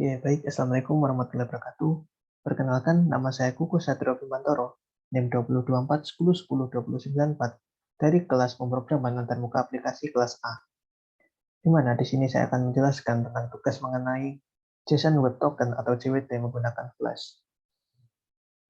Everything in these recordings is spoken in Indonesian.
Oke, baik. Assalamualaikum warahmatullahi wabarakatuh. Perkenalkan, nama saya Kuku Satrio Bimantoro, NIM 2024 dari kelas pemrograman antarmuka aplikasi kelas A. Di mana di sini saya akan menjelaskan tentang tugas mengenai JSON Web Token atau JWT menggunakan Flash.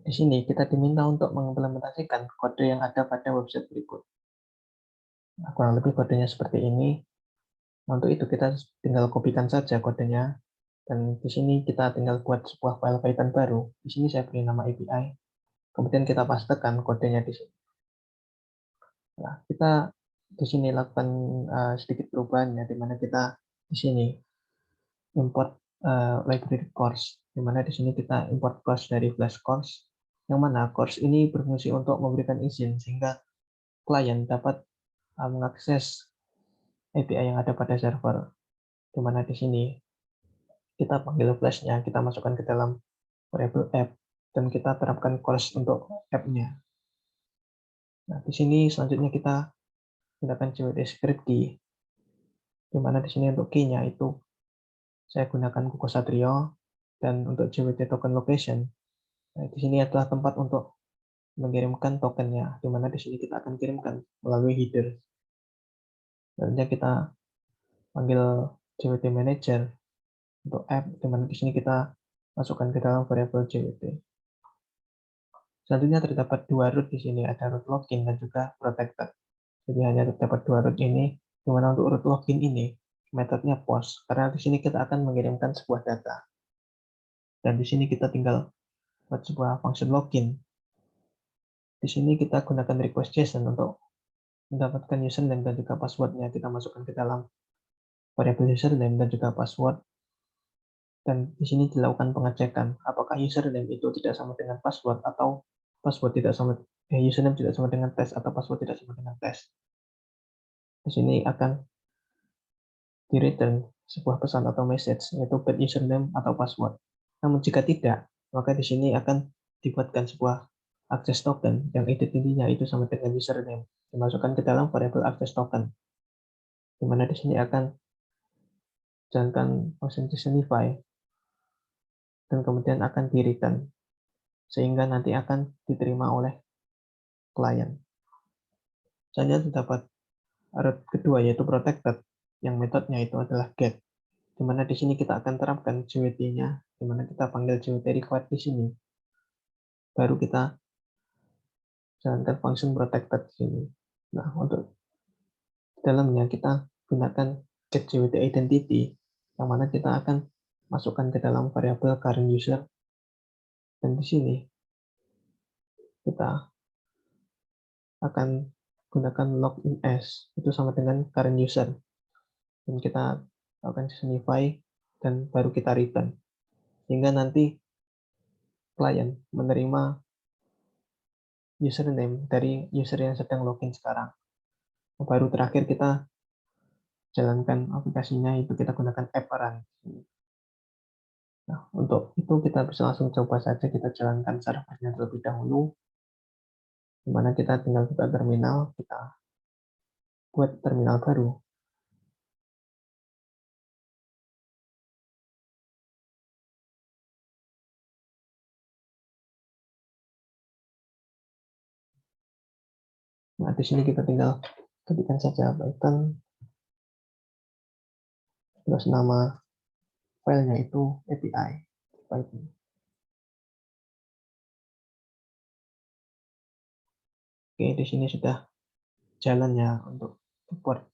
Di sini kita diminta untuk mengimplementasikan kode yang ada pada website berikut. Nah, kurang lebih kodenya seperti ini. Untuk itu kita tinggal kopikan saja kodenya. Dan di sini kita tinggal buat sebuah file Python baru. Di sini saya beri nama API. Kemudian kita pastekan kodenya di sini. Nah, kita di sini lakukan sedikit perubahan ya, di mana kita di sini import library course, di mana di sini kita import course dari Flash course, yang mana course ini berfungsi untuk memberikan izin sehingga klien dapat mengakses API yang ada pada server, di mana di sini kita panggil Flash-nya, kita masukkan ke dalam variable app, dan kita terapkan course untuk app-nya. Nah, di sini selanjutnya kita gunakan JWT script key, di mana di sini untuk key-nya itu saya gunakan Kuku Satrio, dan untuk JWT token location, nah, di sini adalah tempat untuk mengirimkan tokennya, di mana di sini kita akan kirimkan melalui header. Selanjutnya kita panggil JWT manager untuk app, di mana di sini kita masukkan ke dalam variabel JWT. Selanjutnya terdapat dua root di sini, ada root login dan juga protected. Jadi hanya terdapat dua root ini, di mana untuk root login ini metodenya post, karena di sini kita akan mengirimkan sebuah data. Dan di sini kita tinggal buat sebuah function login. Di sini kita gunakan request JSON untuk mendapatkan username dan juga passwordnya. Kita masukkan ke dalam variabel username dan juga password. Dan di sini dilakukan pengecekan apakah username itu tidak sama dengan password atau password tidak sama, username tidak sama dengan test atau password tidak sama dengan test. Di sini akan di-return sebuah pesan atau message, yaitu bad username atau password. Namun jika tidak, maka di sini akan dibuatkan sebuah access token yang identitinya itu sama dengan username, dimasukkan ke dalam variabel access token, di mana di sini akan jalankan function JSONify, dan kemudian akan di-return, sehingga nanti akan diterima oleh klien. Selanjutnya terdapat root kedua, yaitu protected, yang metodenya itu adalah get, di mana di sini kita akan terapkan JWT-nya, di mana kita panggil JWT required di sini. Baru kita jalankan function protected di sini. Nah, untuk dalamnya kita gunakan get JWT identity, yang mana kita akan masukkan ke dalam variabel current user, dan di sini kita akan gunakan login as, itu sama dengan current user, dan kita akan JSONify dan baru kita return, sehingga nanti klien menerima username dari user yang sedang login sekarang. Baru terakhir kita jalankan aplikasinya, itu kita gunakan app run. Nah, untuk itu kita bisa langsung coba saja, kita jalankan servernya terlebih dahulu, di mana kita tinggal buka terminal, kita buat terminal baru. Nah, di sini kita tinggal ketikkan saja Python, terus nama filenya itu API Python. Oke, di sini sudah jalannya untuk port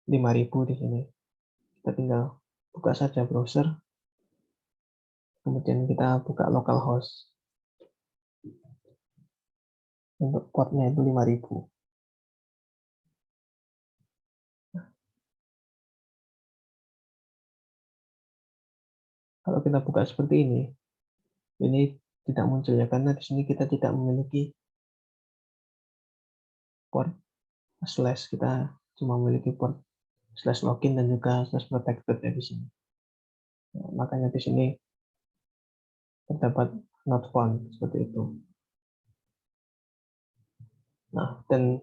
5000 di sini. Kita tinggal buka saja browser, kemudian kita buka localhost. Untuk portnya itu 5000. Kalau kita buka seperti ini tidak muncul ya, karena di sini kita tidak memiliki port slash, kita cuma memiliki port slash login dan juga slash protected ya di sini. Nah, makanya di sini terdapat not found seperti itu. Nah, dan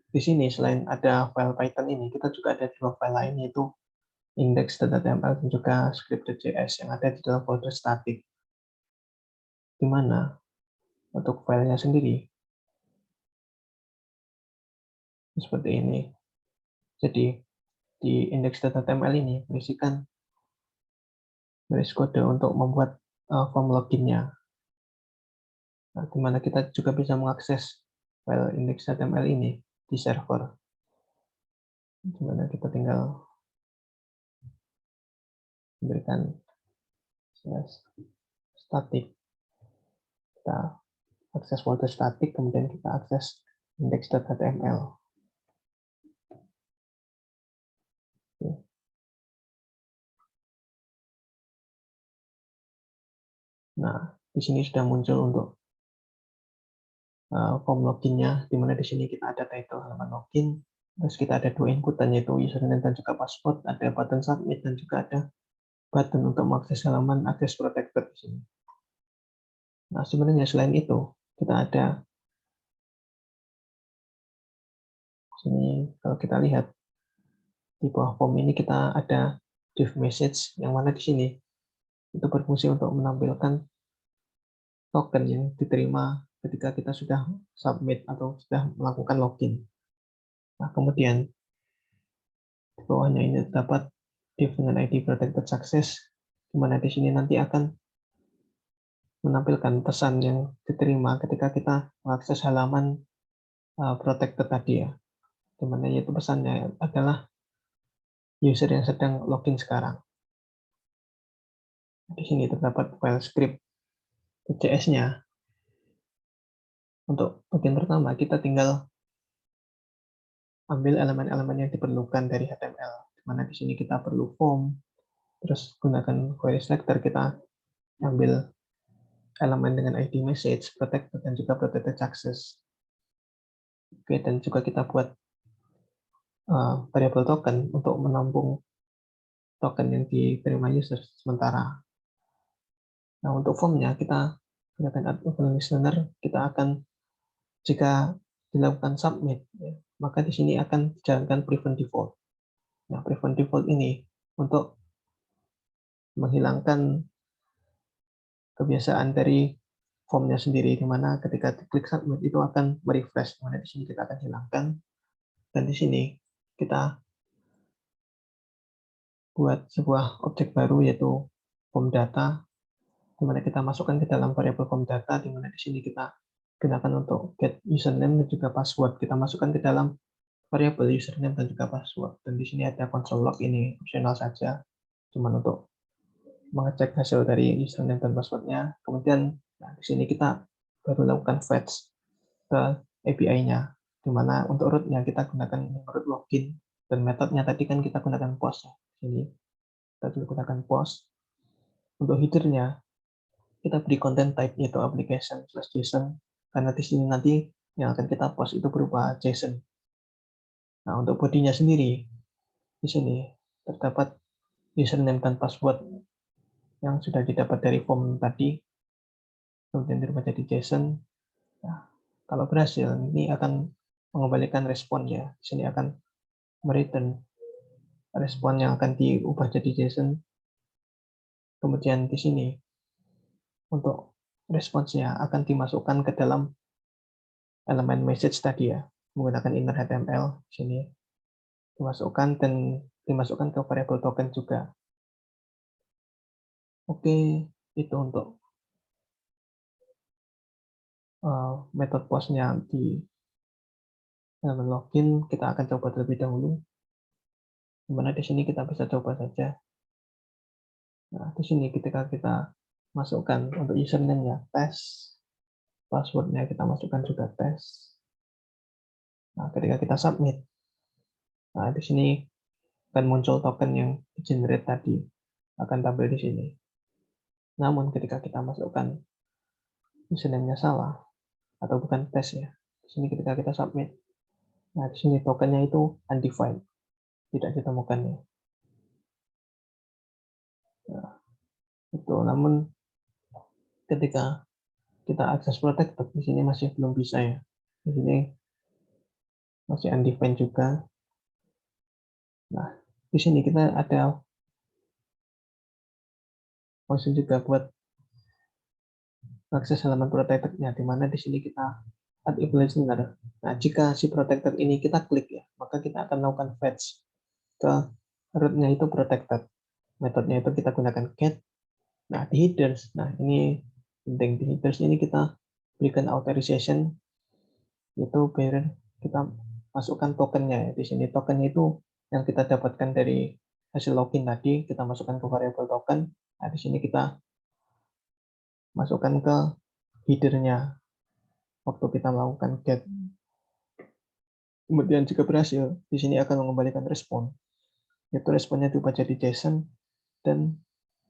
di sini selain ada file Python ini, kita juga ada dua file lain, yaitu index.html dan juga script.js yang ada di dalam folder static. Di mana untuk filenya sendiri seperti ini. Jadi di index.html ini berisikan baris kode untuk membuat form loginnya. Nah, di mana kita juga bisa mengakses file index.html ini di server. Di mana kita tinggal memberikan static. Kita akses folder static, kemudian kita akses index.html. Nah, di sini sudah muncul untuk form loginnya, di mana di sini kita ada title halaman login, terus kita ada dua inputan yaitu username dan juga password, ada button submit dan juga ada button untuk mengakses halaman access protected di sini. Nah, sebenarnya selain itu kita ada sini kalau kita lihat di bawah form ini kita ada div message yang mana di sini itu berfungsi untuk menampilkan token yang diterima ketika kita sudah submit atau sudah melakukan login. Nah, kemudian di bawahnya ini terdapat div dengan ID protected success, di mana di sini nanti akan menampilkan pesan yang diterima ketika kita mengakses halaman protected tadi ya, di mana yaitu pesannya adalah user yang sedang login sekarang. Di sini terdapat file script JS-nya. Untuk bagian pertama, kita tinggal ambil elemen-elemen yang diperlukan dari HTML, di mana di sini kita perlu form, terus gunakan query selector, kita ambil elemen dengan ID message, protected, dan juga protected access. Oke, dan juga kita buat variable token untuk menampung token yang diterima user sementara. Nah, untuk formnya kita gunakan add open listener, kita akan jika dilakukan submit, ya, maka di sini akan dijalankan prevent default. Nah, prevent default ini untuk menghilangkan kebiasaan dari formnya sendiri, di mana ketika diklik submit itu akan merefresh, di mana di sini kita akan hilangkan, dan di sini kita buat sebuah objek baru yaitu form data, di mana kita masukkan ke dalam variabel form data, di mana di sini kita gunakan untuk get username dan juga password. Kita masukkan ke dalam variabel username dan juga password. Dan di sini ada console log, ini opsional saja, cuman untuk mengecek hasil dari username dan passwordnya. Kemudian nah, di sini kita baru lakukan fetch ke API-nya, di mana untuk root-nya kita gunakan root login, dan metodnya tadi kan kita gunakan post. Ini kita gunakan post. Untuk header-nya kita beri content type yaitu application/json, karena di sini nanti yang akan kita post itu berupa JSON. Nah, untuk body-nya sendiri di sini terdapat username dan password yang sudah didapat dari form tadi, kemudian dirubah jadi JSON. Nah, kalau berhasil, ini akan mengembalikan respon ya. Di sini akan mereturn respon yang akan diubah jadi JSON. Kemudian di sini untuk responsnya akan dimasukkan ke dalam elemen message tadi ya, menggunakan inner HTML. Di sini dimasukkan dan dimasukkan ke variable token juga. Oke, itu untuk metode postnya di elemen login. Kita akan coba terlebih dahulu. Dimana di sini kita bisa coba saja. Nah, di sini ketika kita masukkan untuk username-nya tes, password-nya kita masukkan juga tes. Nah, ketika kita submit, nah di sini akan muncul token yang generate tadi, akan tampil di sini. Namun ketika kita masukkan username-nya salah, atau bukan tes ya, di sini ketika kita submit, nah di sini tokennya itu undefined, tidak ditemukan ya. Nah, itu. Namun ketika kita akses protected, di sini masih belum bisa ya. Di sini masih undefined juga. Nah, di sini kita ada Function juga buat akses halaman protected-nya, di mana di sini kita add if listener. Nah, jika si protected ini kita klik ya, maka kita akan melakukan fetch ke root-nya itu protected. Metodenya itu kita gunakan get. Nah, di headers, nah ini penting, di headers ini kita berikan authorization, itu biar kita masukkan tokennya. Di sini tokennya itu yang kita dapatkan dari hasil login tadi, kita masukkan ke variable token. Nah, di sini kita masukkan ke header-nya waktu kita melakukan get. Kemudian jika berhasil, di sini akan mengembalikan respon. Yaitu responnya diubah jadi JSON, dan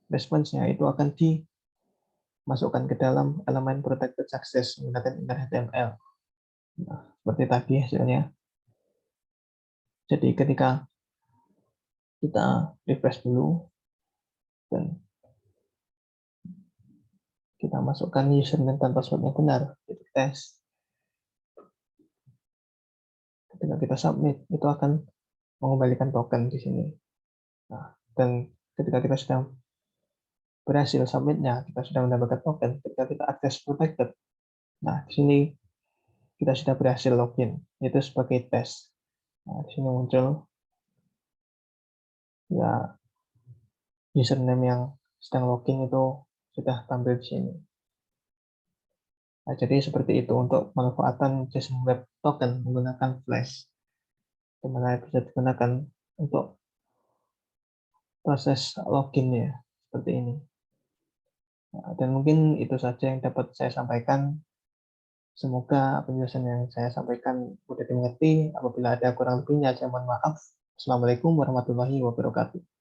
responsnya itu akan dimasukkan ke dalam elemen protected success menggunakan inner HTML. Nah, seperti tadi hasilnya. Jadi ketika kita refresh dulu, dan kita masukkan username dan passwordnya benar, itu tes. Ketika kita submit, itu akan mengembalikan token di sini. Nah, dan ketika kita sudah berhasil submitnya, kita sudah mendapatkan token, ketika kita akses protected. Nah, di sini kita sudah berhasil login, itu sebagai tes. Nah, di sini muncul ya username yang sedang login itu sudah tampil di sini. Nah, jadi seperti itu untuk pemanfaatan JSON Web Token menggunakan Flash, di mana bisa digunakan untuk proses loginnya seperti ini. Nah, dan mungkin itu saja yang dapat saya sampaikan. Semoga penjelasan yang saya sampaikan mudah dimengerti. Apabila ada kurang lebihnya, saya mohon maaf. Assalamualaikum warahmatullahi wabarakatuh.